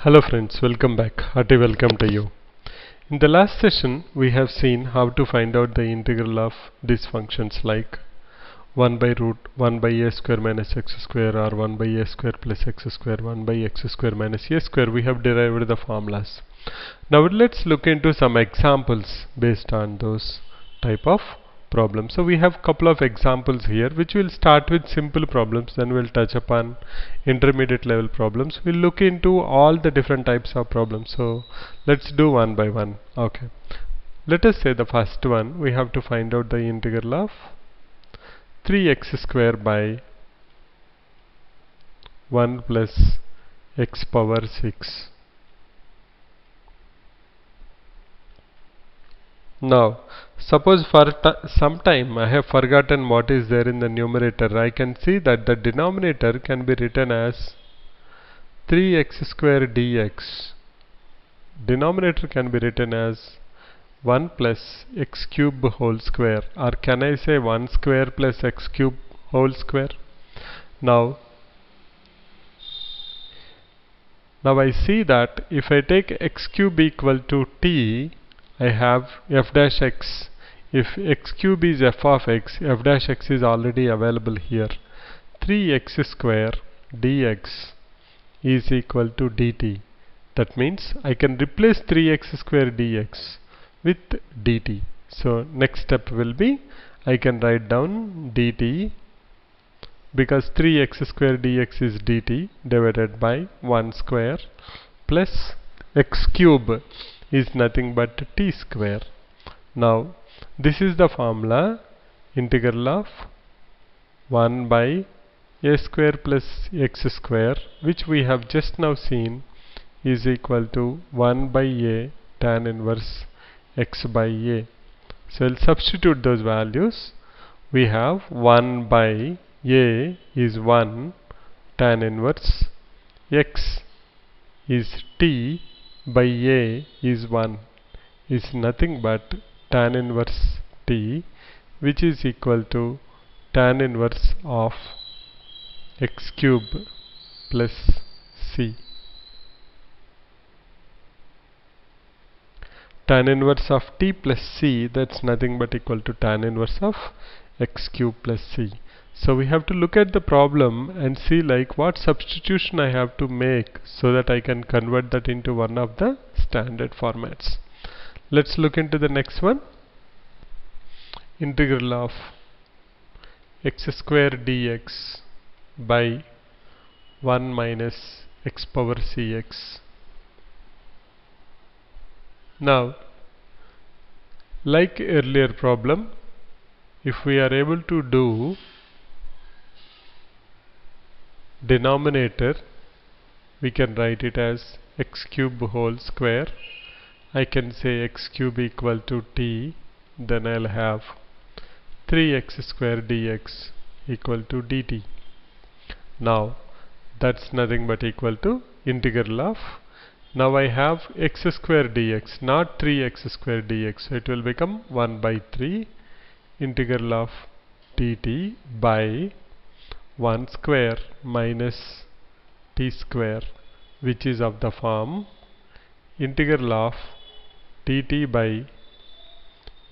Hello friends, welcome back. Hearty welcome to you. In the last session, we have seen how to find out the integral of these functions like 1 by root 1 by a square minus x square or 1 by a square plus x square 1 by x square minus a square. We have derived the formulas. Now let's look into some examples based on those type of problems. So we have couple of examples here which will start with simple problems, then we'll touch upon intermediate level problems. We'll look into all the different types of problems. So let's do one by one. Okay. Let us say the first one, we have to find out the integral of 3x square by 1 plus x power 6. Now, suppose for some time I have forgotten what is there in the numerator. I can see that the denominator can be written as 3x square dx. Denominator can be written as 1 plus x cube whole square, or can I say 1 square plus x cube whole square? Now I see that if I take x cube equal to t, I have f dash x. If x cube is f of x, f dash x is already available here. 3x square dx is equal to dt. That means I can replace 3x square dx with dt. So next step will be I can write down dt, because 3x square dx is dt divided by 1 square plus x cube is nothing but t square. Now this is the formula, integral of 1 by a square plus x square, which we have just now seen, is equal to 1 by a tan inverse x by a. So I'll substitute those values. We have 1 by a is 1, tan inverse x is t by a is 1, is nothing but tan inverse t, which is equal to tan inverse of x cube plus c. Tan inverse of t plus c, that's nothing but equal to tan inverse of x cube plus c. So we have to look at the problem and see like what substitution I have to make so that I can convert that into one of the standard formats. Let's look into the next one. Integral of x square dx by 1 minus x power cx. Now, like earlier problem, if we are able to do denominator, we can write it as x cube whole square. I can say x cube equal to t, then I'll have 3x square dx equal to dt. Now that's nothing but equal to integral of, now I have x square dx, not 3x square dx, so it will become 1 by 3 integral of dt by 1 square minus t square, which is of the form integral of dt by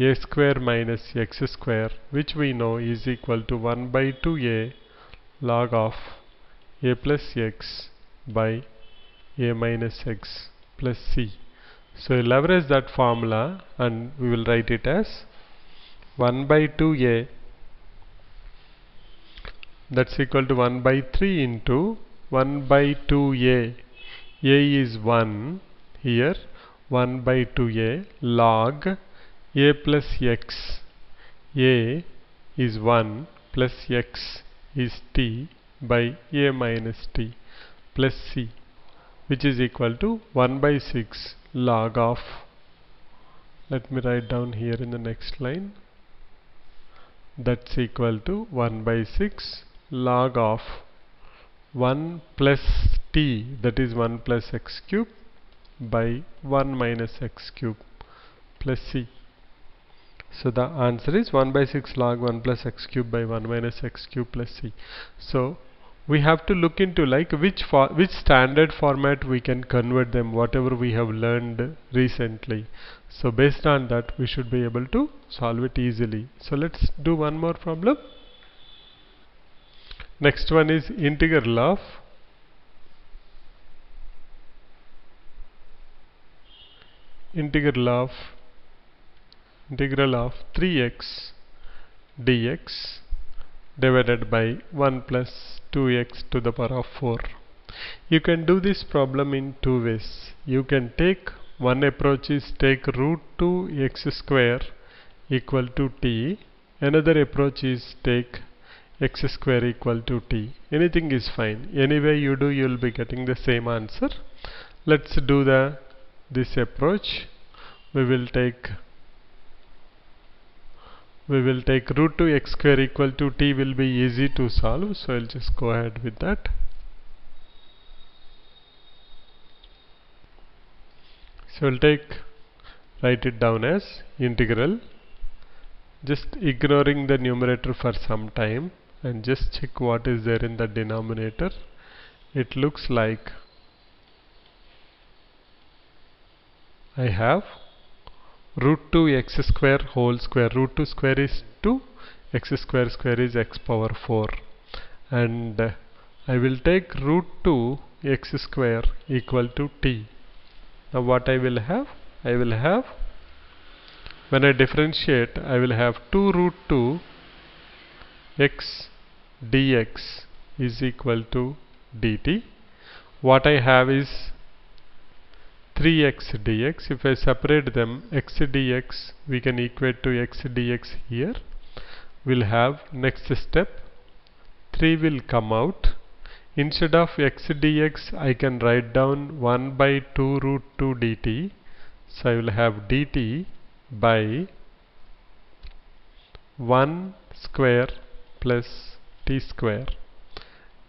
a square minus x square, which we know is equal to 1 by 2a log of a plus x by a minus x plus c. So we'll leverage that formula and we will write it as 1 by 2a, that's equal to 1 by 3 into 1 by 2a. A is 1 here, 1 by 2a log a plus x. A is 1 plus x is t by a minus t plus c, which is equal to 1 by 6 log of, let me write down here in the next line, that's equal to 1 by 6 log of 1 plus t, that is 1 plus x cube by 1 minus x cube plus c. So the answer is 1 by 6 log 1 plus x cube by 1 minus x cube plus c. So we have to look into like which standard format we can convert them, whatever we have learned recently. So based on that we should be able to solve it easily. So let's do one more problem. Next one is integral of integral of 3x dx divided by 1 plus 2x to the power of 4. You can do this problem in two ways. You can take one approach is take root 2 x square equal to t. Another approach is take x square equal to t. Anything is fine. Anyway you do, you will be getting the same answer. Let's do this approach. We will take root 2 x square equal to t will be easy to solve, so I'll just go ahead with that. So we'll write it down as integral, just ignoring the numerator for some time and just check what is there in the denominator. It looks like I have root 2 x square whole square. Root 2 square is 2, x square square is x power 4, and I will take root 2 x square equal to t. Now what I will have? I will have, when I differentiate, I will have 2 root 2 x dx is equal to dt. What I have is 3x dx. If I separate them, x dx we can equate to x dx here. We'll have next step, 3 will come out. Instead of x dx I can write down 1 by 2 root 2 dt. So I will have dt by 1 square plus t square,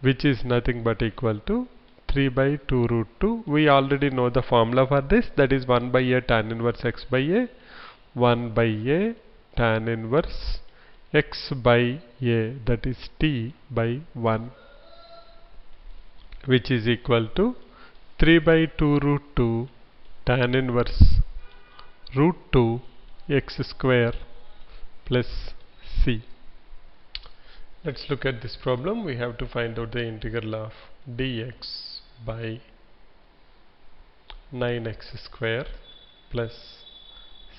which is nothing but equal to 3 by 2 root 2. We already know the formula for this, that is 1 by a tan inverse x by a, 1 by a tan inverse x by a, that is t by 1, which is equal to 3 by 2 root 2 tan inverse root 2 x square plus c. Let's look at this problem. We have to find out the integral of dx by 9x square plus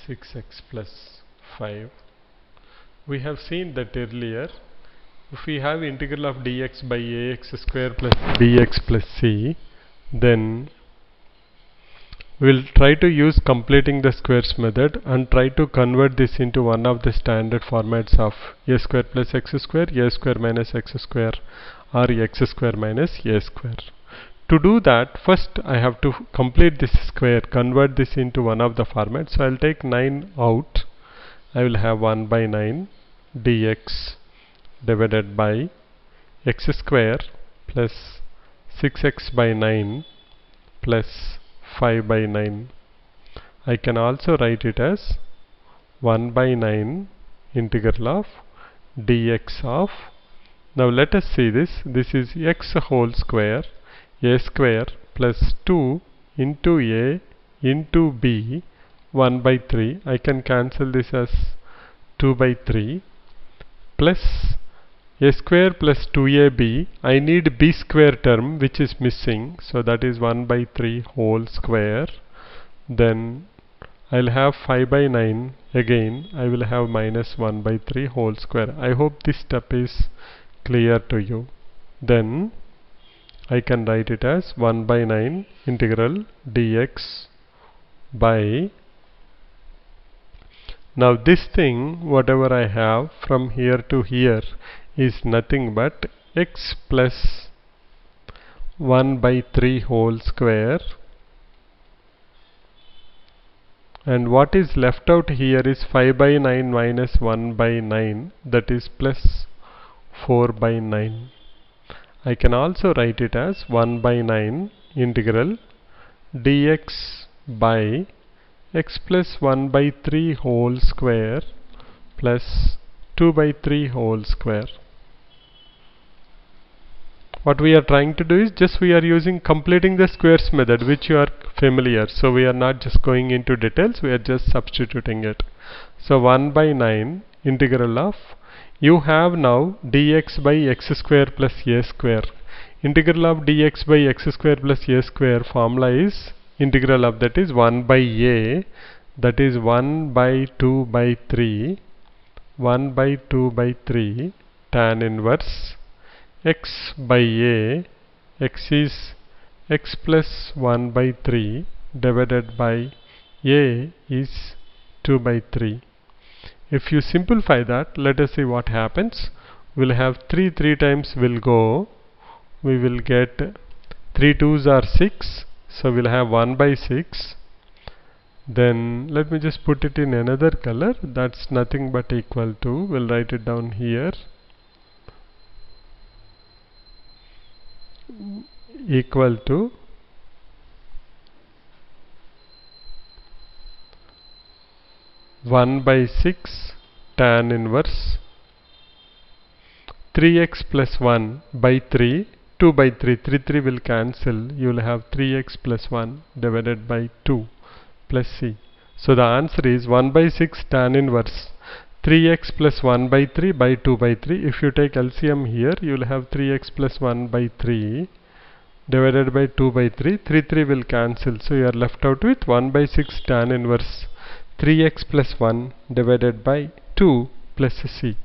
6x plus 5. We have seen that earlier. If we have integral of dx by ax square plus bx plus c, then we will try to use completing the squares method and try to convert this into one of the standard formats of a square plus x square, a square minus x square, or x square minus a square. To do that, first I have to complete this square, convert this into one of the formats. So I'll take 9 out. I will have 1 by 9 dx divided by x square plus 6x by 9 plus 5 by 9. I can also write it as 1 by 9 integral of dx of, now let us see this, this is x whole square, a square plus 2 into a into b, 1 by 3. I can cancel this as 2 by 3 plus a square plus 2ab. I need b square term which is missing, so that is 1 by 3 whole square. Then I'll have 5 by 9. Again I will have minus 1 by 3 whole square. I hope this step is clear to you. Then I can write it as 1 by 9 integral dx by, now this thing whatever I have from here to here is nothing but x plus 1 by 3 whole square, and what is left out here is 5 by 9 minus 1 by 9, that is plus 4 by 9. I can also write it as 1 by 9 integral dx by x plus 1 by 3 whole square plus 2 by 3 whole square. what we are trying to do is just we are using completing the squares method, which you are familiar. So we are not just going into details, we are just substituting it. So 1 by 9 integral of, you have now dx by x square plus a square. Integral of dx by x square plus a square formula is integral of that is 1 by a, that is 1 by 2 by 3, 1 by 2 by 3 tan inverse x by a, x is x plus 1 by 3 divided by a is 2 by 3. If you simplify that, let us see what happens. We'll have 3 times will go. We will get 3 2s are 6. So we'll have 1 by 6. Then let me just put it in another color. That's nothing but equal to, we'll write it down here, equal to 1 by 6 tan inverse 3x plus 1 by 3, 2 by 3, 3 will cancel, you will have 3x plus 1 divided by 2 plus c. So the answer is 1 by 6 tan inverse 3x plus 1 by 3 by 2 by 3. If you take LCM here, you will have 3x plus 1 by 3 divided by 2 by 3. 3 will cancel, so you are left out with 1 by 6 tan inverse 3x plus 1 divided by 2 plus c.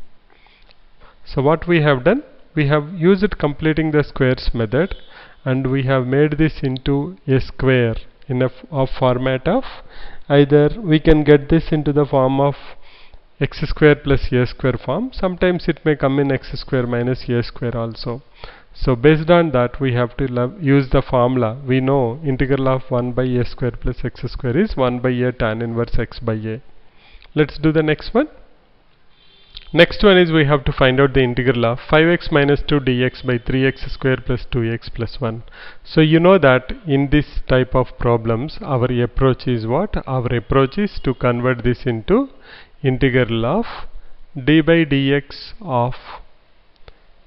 So what we have done, we have used completing the squares method, and we have made this into a square in a format of, either we can get this into the form of x square plus a square form. Sometimes it may come in x square minus a square also. So based on that, we have to use the formula. We know integral of 1 by a square plus x square is 1 by a tan inverse x by a. Let's do the next one. Next one is we have to find out the integral of 5x minus 2 dx by 3x square plus 2x plus 1. So you know that in this type of problems, our approach is what? Our approach is to convert this into integral of d by dx of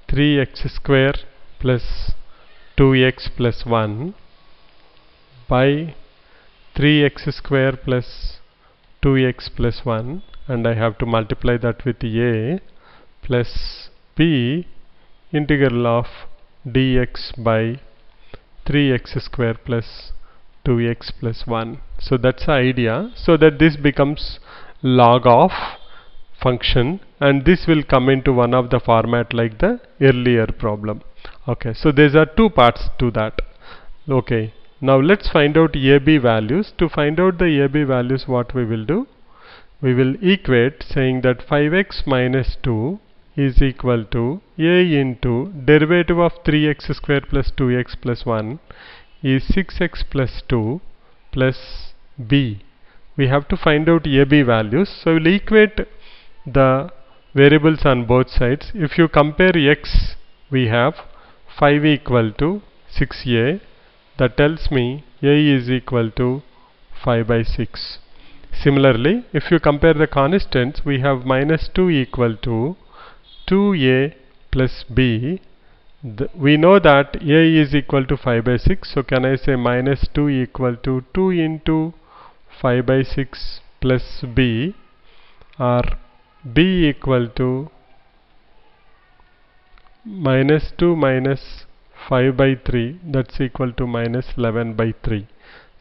3x square plus 2x plus 1 by 3x square plus 2x plus 1, and I have to multiply that with a plus b integral of dx by 3x square plus 2x plus 1. So that's the idea, so that this becomes log of function, and this will come into one of the format like the earlier problem. Okay, so there are two parts to that. Okay, now let's find out AB values. To find out the AB values, what we will do? We will equate saying that 5x minus 2 is equal to a into derivative of 3x square plus 2x plus 1 is 6x plus 2 plus b. We have to find out AB values, so we'll equate the variables on both sides. If you compare x, we have 5 equal to 6a. That tells me a is equal to 5 by 6. Similarly, if you compare the constants, we have minus 2 equal to 2a plus b. We know that a is equal to 5 by 6, so can I say minus 2 equal to 2 into 5 by 6 plus b, or b equal to minus 2 minus 5 by 3, that's equal to minus 11 by 3.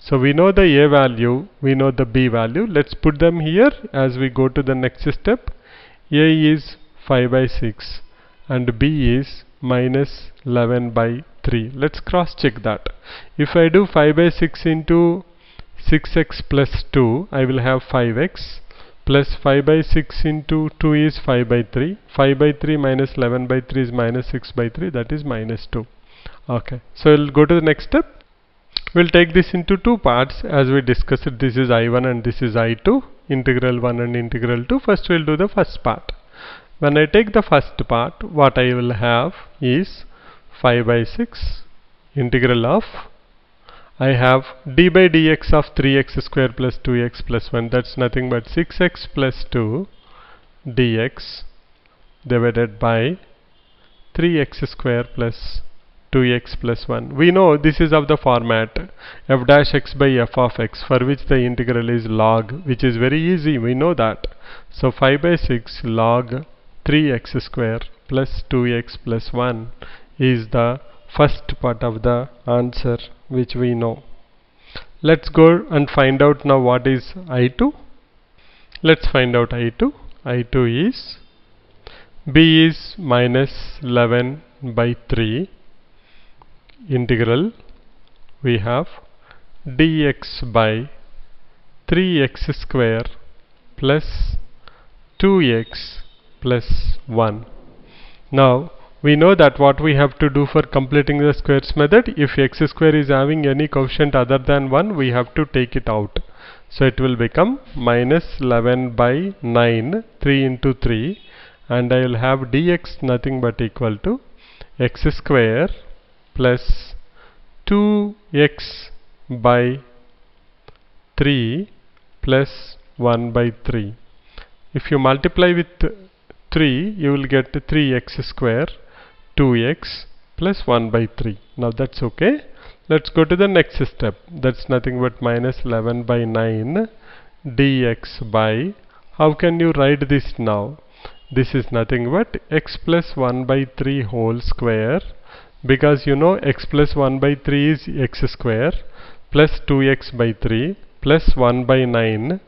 So we know the a value, we know the b value. Let's put them here as we go to the next step. A is 5 by 6 and b is minus 11 by 3. Let's cross check that. If I do 5 by 6 into 6x plus 2, I will have 5x plus 5 by 6 into 2 is 5 by 3. 5 by 3 minus 11 by 3 is minus 6 by 3, that is minus 2. Okay, so we'll go to the next step. We'll take this into two parts as we discussed. This is I1 and this is I2, integral 1 and integral 2. First we'll do the first part. When I take the first part, what I will have is 5 by 6 integral of, I have d by dx of 3x square plus 2x plus 1, that's nothing but 6x plus 2 dx divided by 3x square plus 2x plus 1. We know this is of the format f dash x by f of x, for which the integral is log, which is very easy, we know that. So 5 by 6 log 3x square plus 2x plus 1 is the first part of the answer which we know. Let's go and find out now what is I2. Let's find out I2. I2 is b is minus 11 by 3 integral we have dx by 3x square plus 2x plus 1. Now we know that what we have to do for completing the squares method, if x square is having any quotient other than 1, we have to take it out. So it will become minus 11 by 9, 3 into 3, and I will have dx nothing but equal to x square plus 2x by 3 plus 1 by 3. If you multiply with 3, you will get 3x square, 2x plus 1 by 3. Now that's okay. Let's go to the next step. That's nothing but minus 11 by 9 dx by, how can you write this now? This is nothing but x plus 1 by 3 whole square, because you know x plus 1 by 3 is x square plus 2x by 3 plus 1 by 9.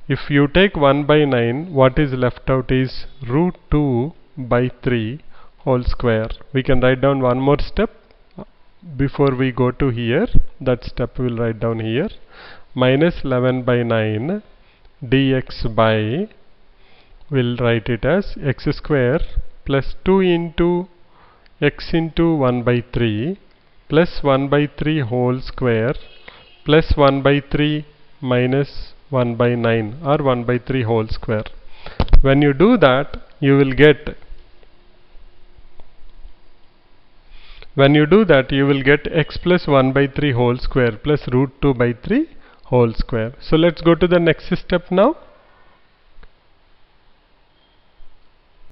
If you take 1 by 9, what is left out is root 2 by 3 whole square. We can write down one more step before we go to here. That step we will write down here. Minus 11 by 9 dx by, we'll write it as x square plus 2 into x into 1 by 3 plus 1 by 3 whole square plus 1 by 3 minus 1 by 9 or 1 by 3 whole square. When you do that, you will get x plus 1 by 3 whole square plus root 2 by 3 whole square. So let's go to the next step now.